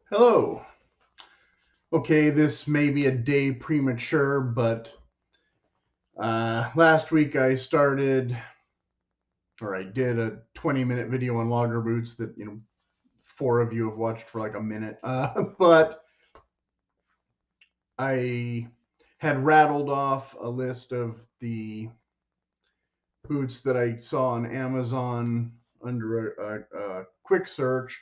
Hello. Okay, this may be a day premature, but last week I did a 20-minute video on logger boots that, four of you have watched for like a minute. But I had rattled off a list of the boots that I saw on Amazon under a quick search.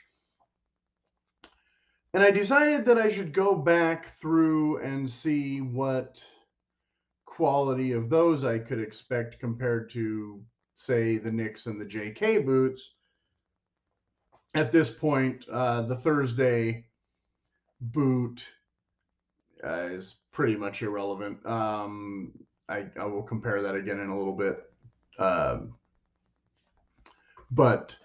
And I decided that I should go back through and see what quality of those I could expect compared to, say, the Knicks and the JK boots. At this point, the Thursday boot is pretty much irrelevant. I will compare that again in a little bit. But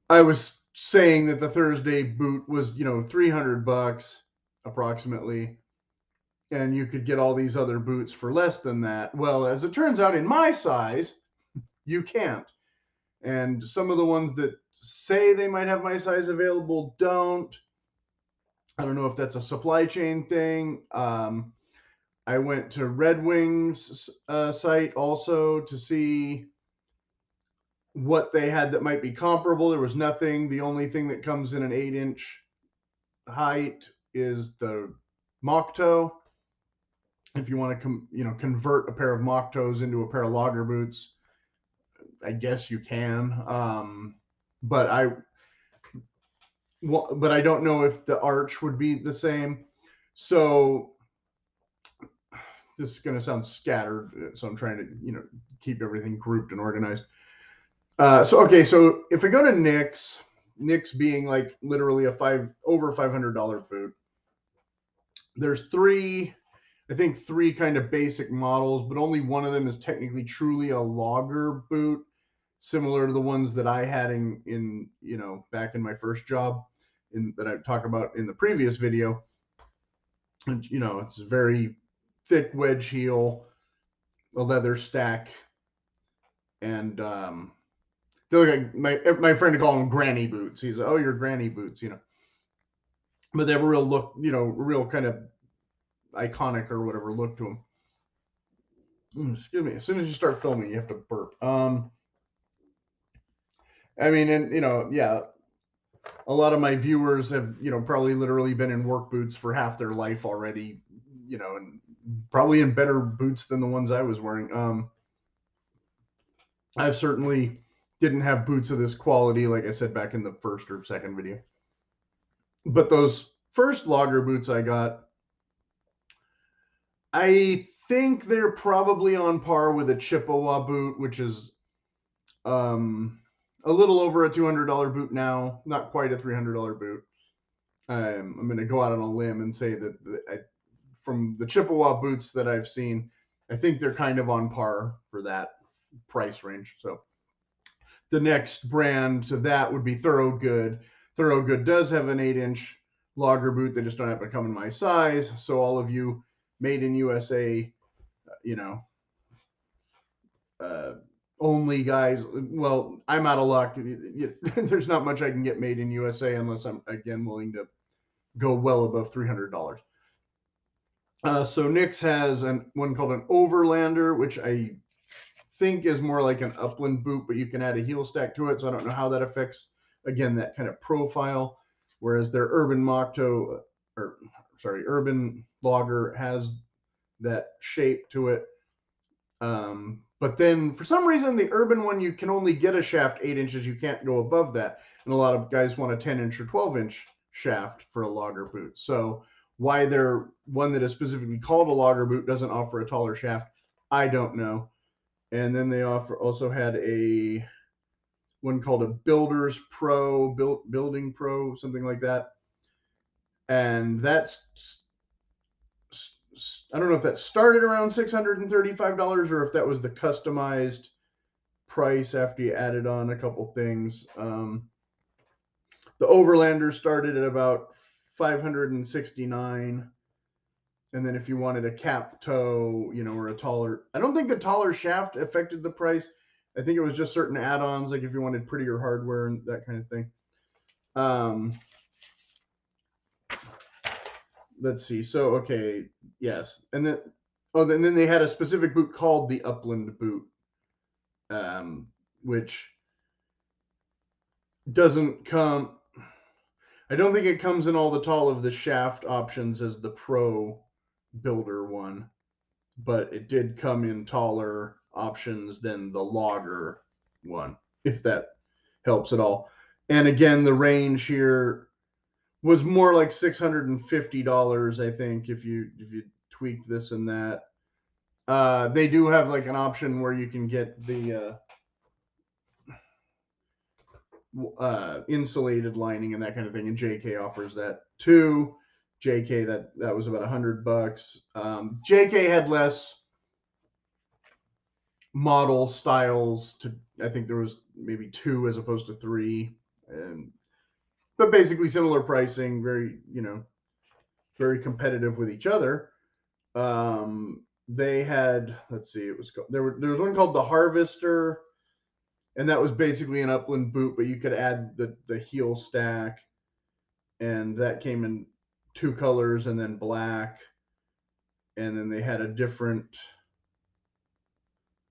I was saying that the Thursday boot was, $300 approximately, and you could get all these other boots for less than that. Well, as it turns out, in my size, you can't. And some of the ones that say they might have my size available don't. I don't know if that's a supply chain thing. I went to Red Wing's site also to see what they had that might be comparable. There was nothing. The only thing that comes in an 8-inch height is the mock toe. If you want to, convert a pair of mock toes into a pair of logger boots, I guess you can. But I don't know if the arch would be the same. So this is going to sound scattered. So I'm trying to, keep everything grouped and organized. So if I go to Knicks being like literally over $500 boot, there's I think three kind of basic models, but only one of them is technically truly a logger boot, similar to the ones that I had in back in my first job that I talked about in the previous video. And, it's a very thick wedge heel, a leather stack, and they look like my friend called them granny boots. He's like, oh, your granny boots, but they have a real look, real kind of iconic or whatever look to them. Excuse me. As soon as you start filming, you have to burp. I mean, and yeah, a lot of my viewers have, probably literally been in work boots for half their life already, and probably in better boots than the ones I was wearing. I've certainly didn't have boots of this quality, like I said back in the first or second video. But those first logger boots I got, I think they're probably on par with a Chippewa boot, which is a little over a $200 boot now, not quite a $300 boot. I'm going to go out on a limb and say that from the Chippewa boots that I've seen, I think they're kind of on par for that price range. So the next brand to that would be Thorogood. Thorogood does have an 8-inch logger boot. They just don't happen to come in my size. So all of you made in USA, only guys, well, I'm out of luck. There's not much I can get made in USA unless I'm, again, willing to go well above $300. So Knicks has one called an Overlander, which I think is more like an upland boot, but you can add a heel stack to it. So I don't know how that affects, again, that kind of profile. Whereas their Urban Urban Logger has that shape to it. But then for some reason, the Urban one, you can only get a shaft 8 inches. You can't go above that. And a lot of guys want a 10-inch or 12-inch shaft for a logger boot. So why their one that is specifically called a logger boot doesn't offer a taller shaft, I don't know. And then they also had a one called a Builders Pro, Building Pro, something like that. And that's, I don't know if that started around $635 or if that was the customized price after you added on a couple things. The Overlander started at about $569. And then if you wanted a cap toe, or a taller, I don't think the taller shaft affected the price. I think it was just certain add-ons, like if you wanted prettier hardware and that kind of thing. Let's see. So okay, yes, and then they had a specific boot called the Upland boot, which doesn't come. I don't think it comes in all the tall of the shaft options as the Pro Builder one, but it did come in taller options than the Logger one, if that helps at all. And again, the range here was more like $650, I think, if you tweak this and that. They do have like an option where you can get the insulated lining and that kind of thing, and JK offers that too. JK that was about $100. JK had less model styles. To I think there was maybe 2 as opposed to 3, and but basically similar pricing. Very competitive with each other. They had, let's see, it was there was one called the Harvester, and that was basically an Upland boot, but you could add the heel stack, and that came in 2 colors and then black, and then they had a different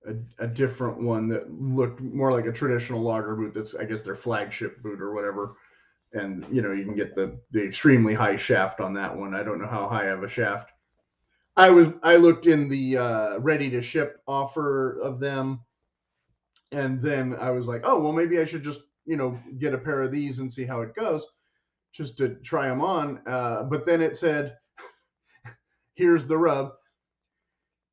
one that looked more like a traditional logger boot. That's, I guess, their flagship boot or whatever. And you can get the extremely high shaft on that one. I don't know how high of a shaft. I looked in the ready to ship offer of them, and then I was like, oh well, maybe I should just get a pair of these and see how it goes, just to try them on. But then it said, here's the rub: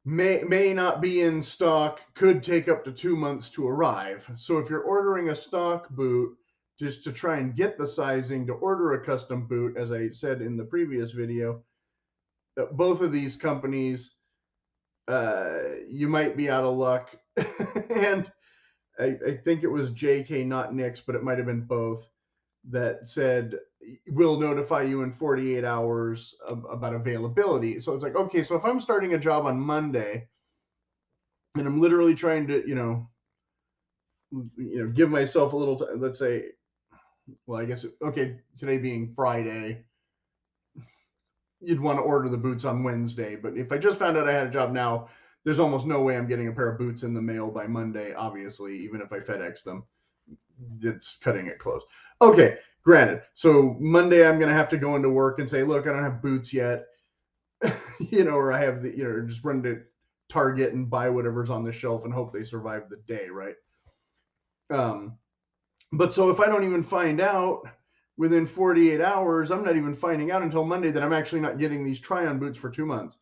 may not be in stock, could take up to 2 months to arrive. So if you're ordering a stock boot just to try and get the sizing to order a custom boot, as I said in the previous video, both of these companies, you might be out of luck. And I think it was JK, not Nick's, but it might have been both, that said, we'll notify you in 48 hours about availability. So it's like, okay, so if I'm starting a job on Monday and I'm literally trying to, give myself a little time, let's say, well, I guess, okay, today being Friday, you'd want to order the boots on Wednesday. But if I just found out I had a job now, there's almost no way I'm getting a pair of boots in the mail by Monday, obviously, even if I FedEx them. It's cutting it close. Okay, granted. So Monday I'm going to have to go into work and say, look, I don't have boots yet. Or I have just run to Target and buy whatever's on the shelf and hope they survive the day, right? But so if I don't even find out within 48 hours, I'm not even finding out until Monday that I'm actually not getting these try-on boots for 2 months.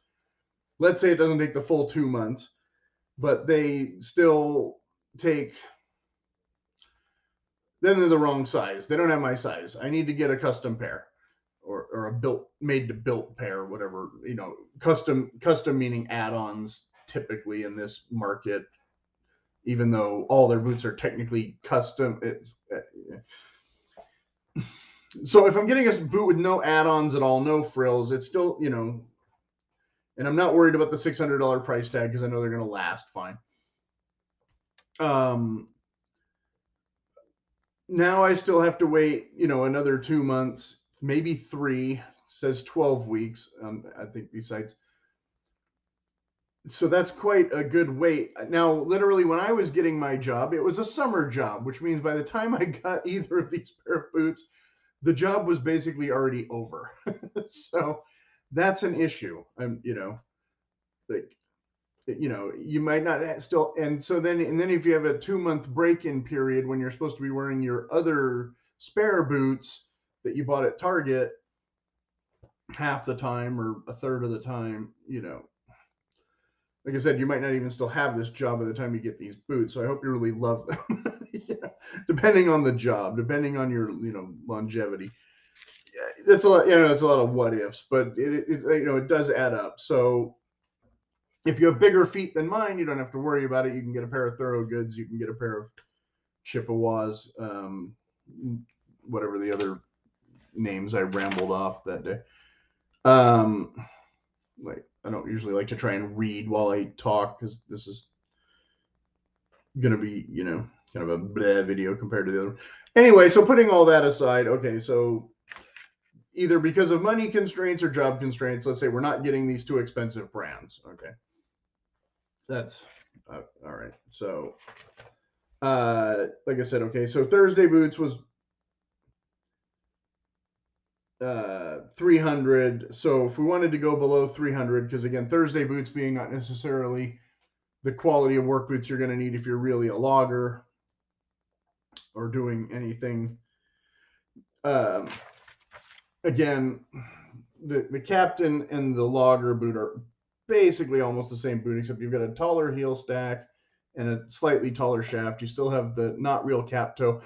Let's say it doesn't take the full 2 months, but they still take, then they're the wrong size. They don't have my size. I need to get a custom pair, or a made to built pair, whatever, custom meaning add-ons typically in this market, even though all their boots are technically custom. So if I'm getting a boot with no add-ons at all, no frills, it's still, and I'm not worried about the $600 price tag because I know they're going to last fine. Now I still have to wait, another 2 months, maybe 3. It says 12 weeks. I think these sites. So that's quite a good wait. Now, literally, when I was getting my job, it was a summer job, which means by the time I got either of these pair of boots, the job was basically already over. So that's an issue. Like, you might not still, and then if you have a 2-month break-in period when you're supposed to be wearing your other spare boots that you bought at Target half the time or a third of the time, like I said, you might not even still have this job by the time you get these boots. So I hope you really love them. Depending on the job, depending on your longevity. That's a lot. That's a lot of what ifs, but it does add up. So if you have bigger feet than mine, you don't have to worry about it. You can get a pair of Thorogoods. You can get a pair of Chippewas, whatever the other names I rambled off that day. Like, I don't usually like to try and read while I talk because this is going to be, you know, kind of a bleh video compared to the other. Anyway, so putting all that aside, okay, so either because of money constraints or job constraints, let's say we're not getting these too expensive brands. Okay. That's all right. So, like I said, okay, so Thursday boots was 300. So if we wanted to go below 300, because again, Thursday boots being not necessarily the quality of work boots you're going to need if you're really a logger or doing anything. Um, Again, the captain and the logger boot are basically almost the same boot, except you've got a taller heel stack and a slightly taller shaft. You still have the not real cap toe,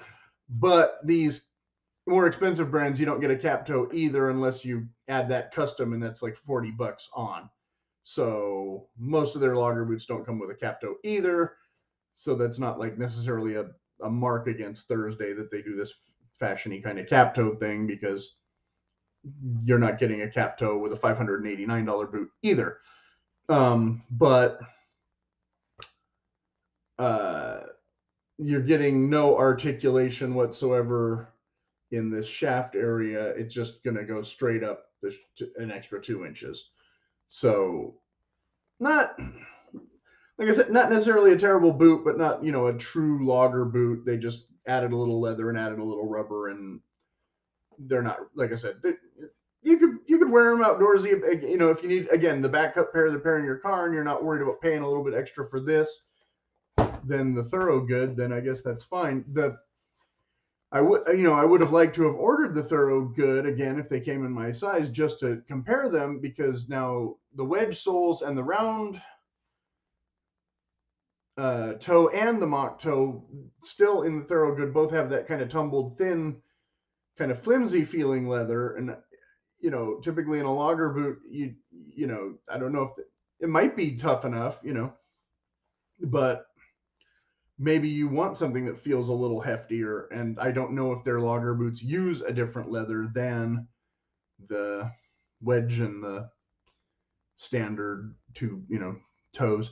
but these more expensive brands, you don't get a cap toe either unless you add that custom, and that's like $40 on. So most of their logger boots don't come with a cap toe either. So that's not like necessarily a mark against Thursday that they do this fashiony kind of cap toe thing, because you're not getting a cap toe with a $589 boot either. But you're getting no articulation whatsoever in this shaft area. It's just going to go straight up an extra 2 inches. So not, like I said, not necessarily a terrible boot, but not, you know, a true logger boot. They just added a little leather and added a little rubber, and they're not, like I said, you could wear them outdoorsy. You know, if you need, again, the backup pair, the pair in your car, and you're not worried about paying a little bit extra for this than the Thorogood, then I guess that's fine. I would have liked to have ordered the Thorogood again if they came in my size, just to compare them, because now the wedge soles and the round toe and the mock toe still in the Thorogood both have that kind of tumbled, thin, kind of flimsy feeling leather. And you know, typically in a logger boot, you know, I don't know if it might be tough enough, you know, but maybe you want something that feels a little heftier. And I don't know if their logger boots use a different leather than the wedge and the standard two, you know, toes.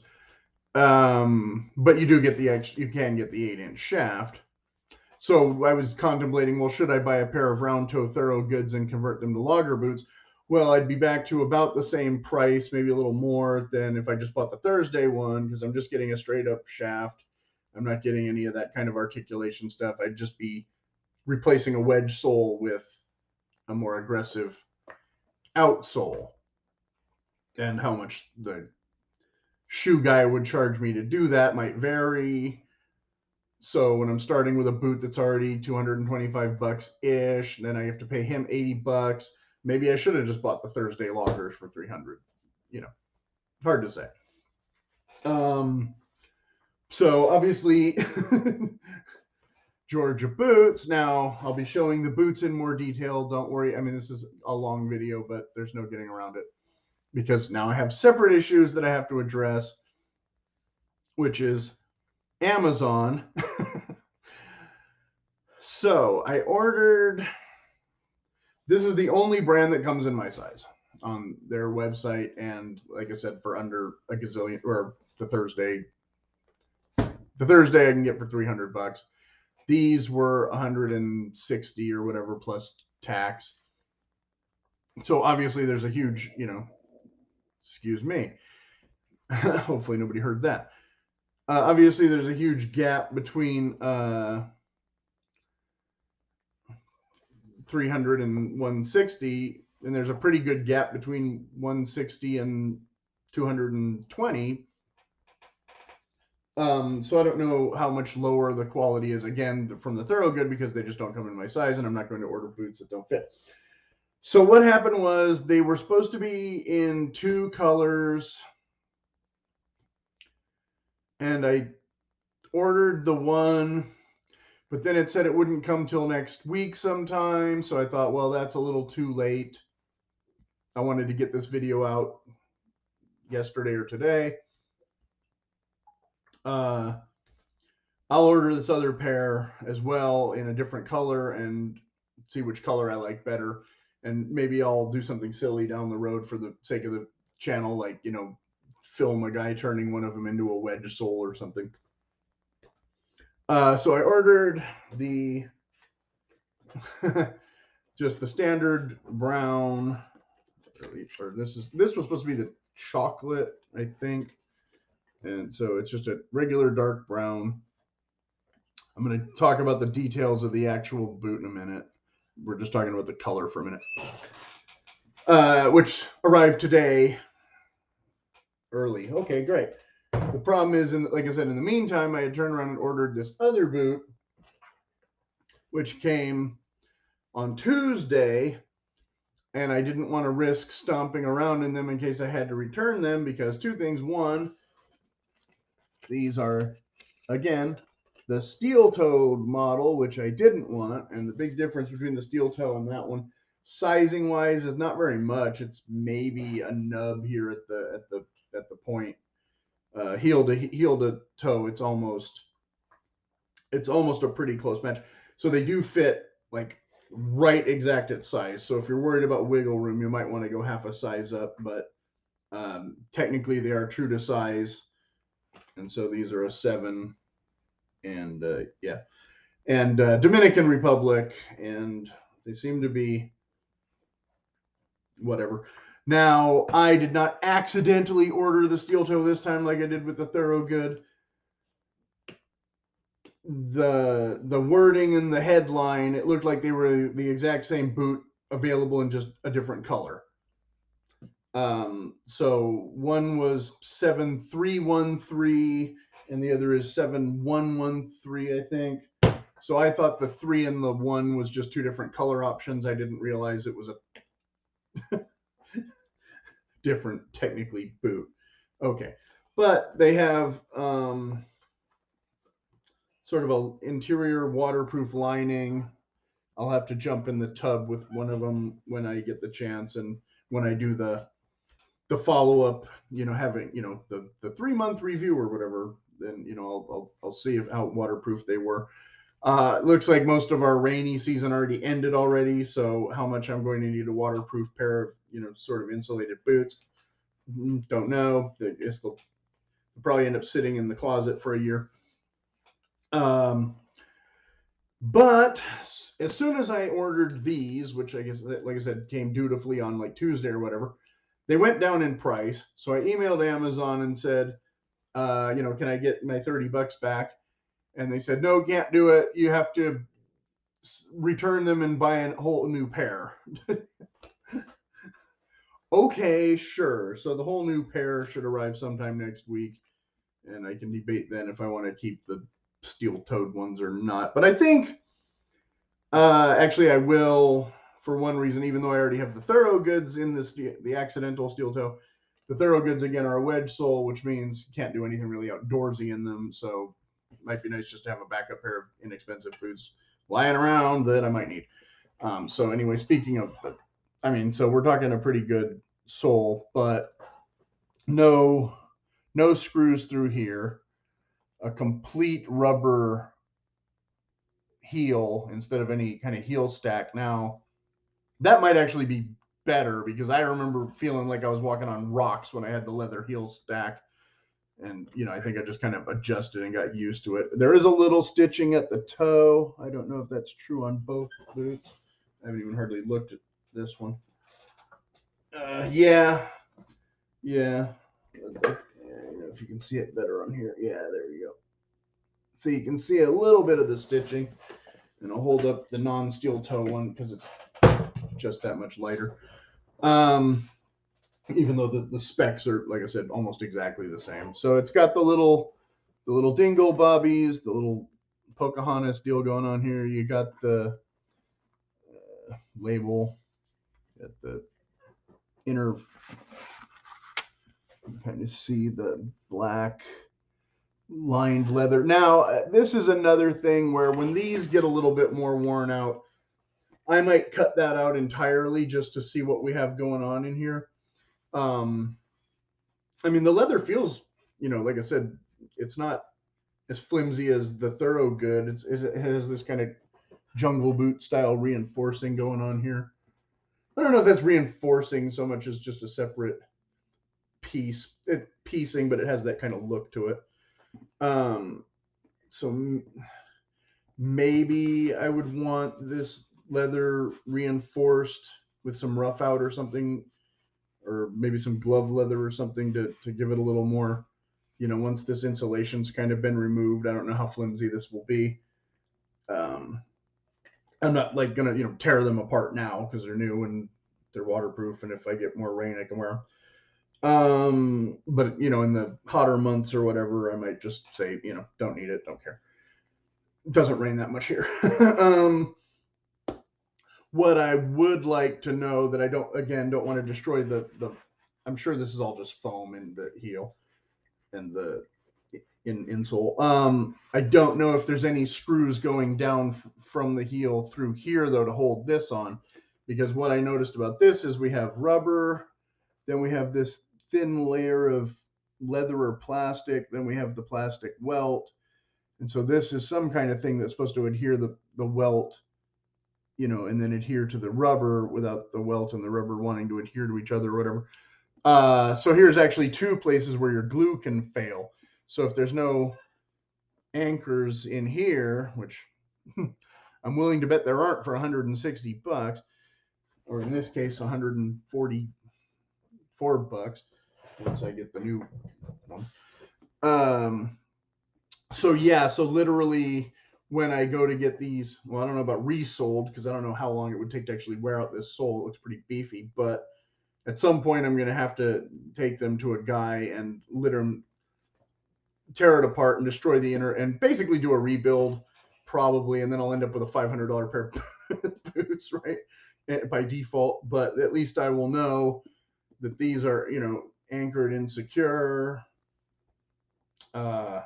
But you do get you can get the 8-inch shaft. So I was contemplating, well, should I buy a pair of round toe Thorogoods and convert them to logger boots? Well, I'd be back to about the same price, maybe a little more than if I just bought the Thursday one, because I'm just getting a straight up shaft. I'm not getting any of that kind of articulation stuff. I'd just be replacing a wedge sole with a more aggressive outsole. And how much the shoe guy would charge me to do that might vary. So when I'm starting with a boot that's already $225 ish, then I have to pay him $80. Maybe I should have just bought the Thursday loggers for 300. You know, hard to say. So obviously Georgia boots. Now I'll be showing the boots in more detail. Don't worry. I mean, this is a long video, but there's no getting around it, because now I have separate issues that I have to address, which is Amazon. So I ordered, this is the only brand that comes in my size on their website. And like I said, for under a gazillion, or the Thursday I can get for $300. These were 160 or whatever plus tax. So obviously there's a huge, you know, excuse me. Hopefully nobody heard that. Obviously there's a huge gap between 300 and 160, and there's a pretty good gap between 160 and 220. So I don't know how much lower the quality is, again, from the Thorogood, because they just don't come in my size, and I'm not going to order boots that don't fit. So what happened was, they were supposed to be in 2 colors, and I ordered the one, but then it said it wouldn't come till next week sometime. So I thought, well, that's a little too late. I wanted to get this video out yesterday or today. I'll order this other pair as well in a different color and see which color I like better. And maybe I'll do something silly down the road for the sake of the channel, like, you know, film a guy turning one of them into a wedge sole or something. So I ordered the just the standard brown, or this was supposed to be the chocolate, I think, and so it's just a regular dark brown. I'm going to talk about the details of the actual boot in a minute. We're just talking about the color for a minute, which arrived today early. Okay, great. The problem is, like I said, in the meantime, I had turned around and ordered this other boot, which came on Tuesday, and I didn't want to risk stomping around in them in case I had to return them because two things. One, these are, again, the steel-toed model, which I didn't want, and the big difference between the steel toe and that one, sizing-wise, is not very much. It's maybe a nub here at the point, heel to toe. It's almost a pretty close match. So they do fit like right exact at size. So if you're worried about wiggle room, you might want to go half a size up, but technically they are true to size. And so these are a 7, and yeah, and Dominican Republic, and they seem to be whatever. Now, I did not accidentally order the steel toe this time like I did with the Thorogood. The wording in the headline, it looked like they were the exact same boot available in just a different color. So one was 7313 and the other is 7113, I think. So I thought the 3 and the 1 was just two different color options. I didn't realize it was a different, technically, boot. Okay, but they have sort of a interior waterproof lining. I'll have to jump in the tub with one of them when I get the chance, and when I do the follow up, having the 3-month review or whatever, then I'll see how waterproof they were. It looks like most of our rainy season already ended already, so how much I'm going to need a waterproof pair of sort of insulated boots, don't know. I guess they'll probably end up sitting in the closet for a year. But as soon as I ordered these, which I guess, like I said, came dutifully on like Tuesday or whatever, they went down in price. So I emailed Amazon and said, can I get my $30 back? And they said, no, can't do it. You have to return them and buy a whole new pair. Okay, sure. So the whole new pair should arrive sometime next week, and I can debate then if I want to keep the steel-toed ones or not. But I think actually I will, for one reason, even though I already have the Thorogoods in the accidental steel toe. The Thorogoods again are a wedge sole, which means you can't do anything really outdoorsy in them. So it might be nice just to have a backup pair of inexpensive boots lying around that I might need. So anyway, speaking of so we're talking a pretty good sole, but no screws through here, a complete rubber heel instead of any kind of heel stack. Now that might actually be better because I remember feeling like I was walking on rocks when I had the leather heel stack. And, I think I just kind of adjusted and got used to it. There is a little stitching at the toe. I don't know if that's true on both boots. I haven't even hardly looked at this one. Yeah. If you can see it better on here. Yeah, there you go. So you can see a little bit of the stitching. And I'll hold up the non-steel toe one because it's just that much lighter. Even though the specs are, like I said, almost exactly the same. So it's got the little dingle bobbies, the little Pocahontas deal going on here. You got the label at the inner. You kind of see the black lined leather. Now, this is another thing where when these get a little bit more worn out, I might cut that out entirely just to see what we have going on in here. The leather feels, like I said, it's not as flimsy as the Thorogood. It has this kind of jungle boot style reinforcing going on here. I don't know if that's reinforcing so much as just a separate piecing, but it has that kind of look to it. So Maybe I would want this leather reinforced with some rough out or something, or maybe some glove leather or something to give it a little more. Once this insulation's kind of been removed, I don't know how flimsy this will be. Um, I'm not like gonna tear them apart now because they're new and they're waterproof, and if I get more rain, I can wear them. But in the hotter months or whatever, I might just say, don't need it, don't care. It doesn't rain that much here. What I would like to know that I don't want to destroy the. I'm sure this is all just foam in the heel and the in insole. I don't know if there's any screws going down from the heel through here though to hold this on, because what I noticed about this is we have rubber, then we have this thin layer of leather or plastic, then we have the plastic welt, and so this is some kind of thing that's supposed to adhere the welt, and then adhere to the rubber without the welt and the rubber wanting to adhere to each other or whatever. So here's actually two places where your glue can fail. So if there's no anchors in here, which I'm willing to bet there aren't for $160, or in this case, $144 once I get the new one. So yeah, so literally when I go to get these, well, I don't know about resoled because I don't know how long it would take to actually wear out this sole. It looks pretty beefy, but at some point I'm going to have to take them to a guy and literally tear it apart and destroy the inner and basically do a rebuild probably, and then I'll end up with a $500 pair of boots, right? By default, but at least I will know that these are, anchored and secure. Uh,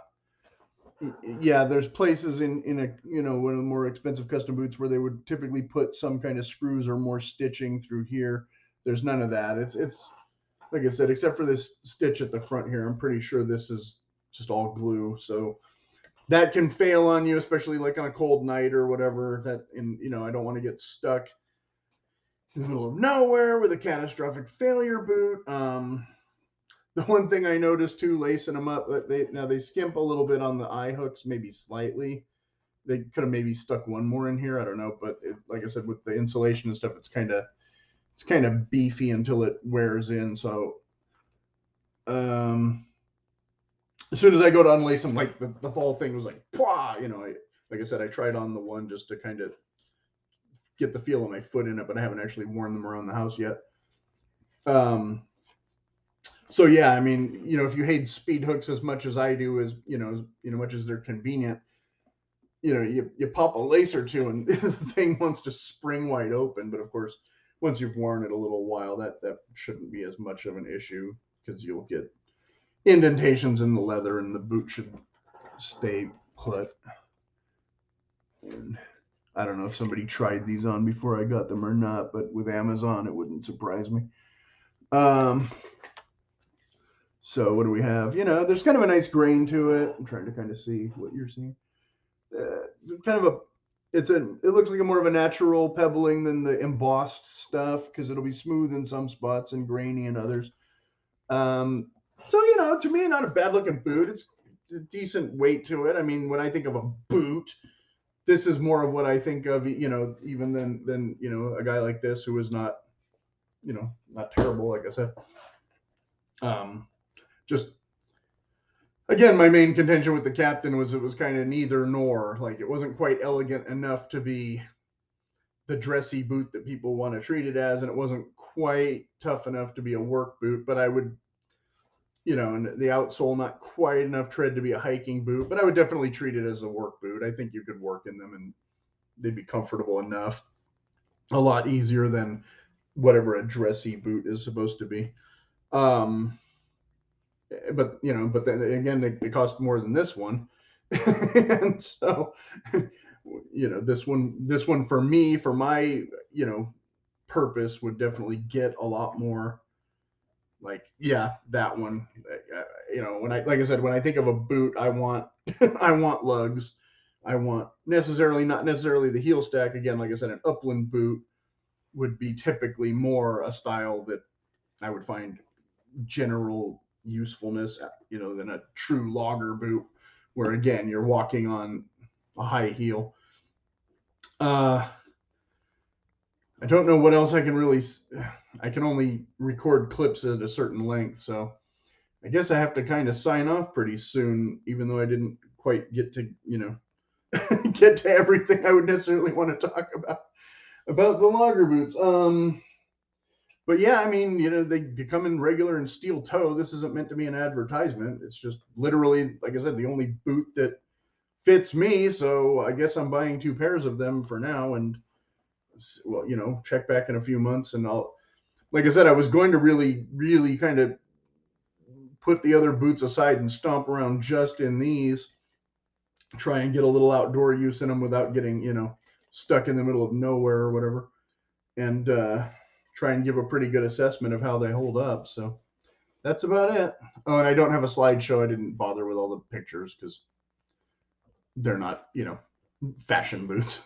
yeah, there's places in a one of the more expensive custom boots where they would typically put some kind of screws or more stitching through here. There's none of that. It's like I said, except for this stitch at the front here. I'm pretty sure this is just all glue. So that can fail on you, especially like on a cold night or whatever. I don't want to get stuck in the middle of nowhere with a catastrophic failure boot. The one thing I noticed too, lacing them up, that they skimp a little bit on the eye hooks, maybe slightly. They could have maybe stuck one more in here. I don't know, but like I said, with the insulation and stuff, it's kind of beefy until it wears in. So as soon as I go to unlace them, like the whole thing was like, pwah, like I said, I tried on the one just to kind of get the feel of my foot in it, but I haven't actually worn them around the house yet. So yeah, I mean, if you hate speed hooks as much as I do, much as they're convenient, you pop a lace or two and the thing wants to spring wide open. But of course, once you've worn it a little while, that shouldn't be as much of an issue because you'll get indentations in the leather and the boot should stay put. And I don't know if somebody tried these on before I got them or not, but with Amazon, it wouldn't surprise me. So what do we have? There's kind of a nice grain to it. I'm trying to kind of see what you're seeing. It's kind of it looks like a more of a natural pebbling than the embossed stuff because it'll be smooth in some spots and grainy in others. So to me, not a bad looking boot. It's a decent weight to it. I mean, when I think of a boot, this is more of what I think of, even than a guy like this who is not, not terrible, like I said. Just again, my main contention with the captain was it was kind of neither nor. Like it wasn't quite elegant enough to be the dressy boot that people want to treat it as, and it wasn't quite tough enough to be a work boot. But I would, and the outsole not quite enough tread to be a hiking boot. But I would definitely treat it as a work boot. I think you could work in them and they'd be comfortable enough. A lot easier than whatever a dressy boot is supposed to be. But then again, they cost more than this one, and so this one for me, for my purpose, would definitely get a lot more. Like, yeah, that one. When like I said, when I think of a boot, I want I want lugs. I want not necessarily the heel stack. Again, like I said, an upland boot would be typically more a style that I would find general usefulness, than a true logger boot, where again you're walking on a high heel. I don't know what else I can really. I can only record clips at a certain length, so I guess I have to kind of sign off pretty soon, even though I didn't quite get to, get to everything I would necessarily want to talk about the logger boots. But yeah, I mean, they come in regular and steel toe. This isn't meant to be an advertisement. It's just literally, like I said, the only boot that fits me. So I guess I'm buying two pairs of them for now, and well, check back in a few months, and I'll. Like I said, I was going to really, really kind of put the other boots aside and stomp around just in these, try and get a little outdoor use in them without getting, stuck in the middle of nowhere or whatever, and try and give a pretty good assessment of how they hold up. So that's about it. Oh, and I don't have a slideshow. I didn't bother with all the pictures because they're not, fashion boots.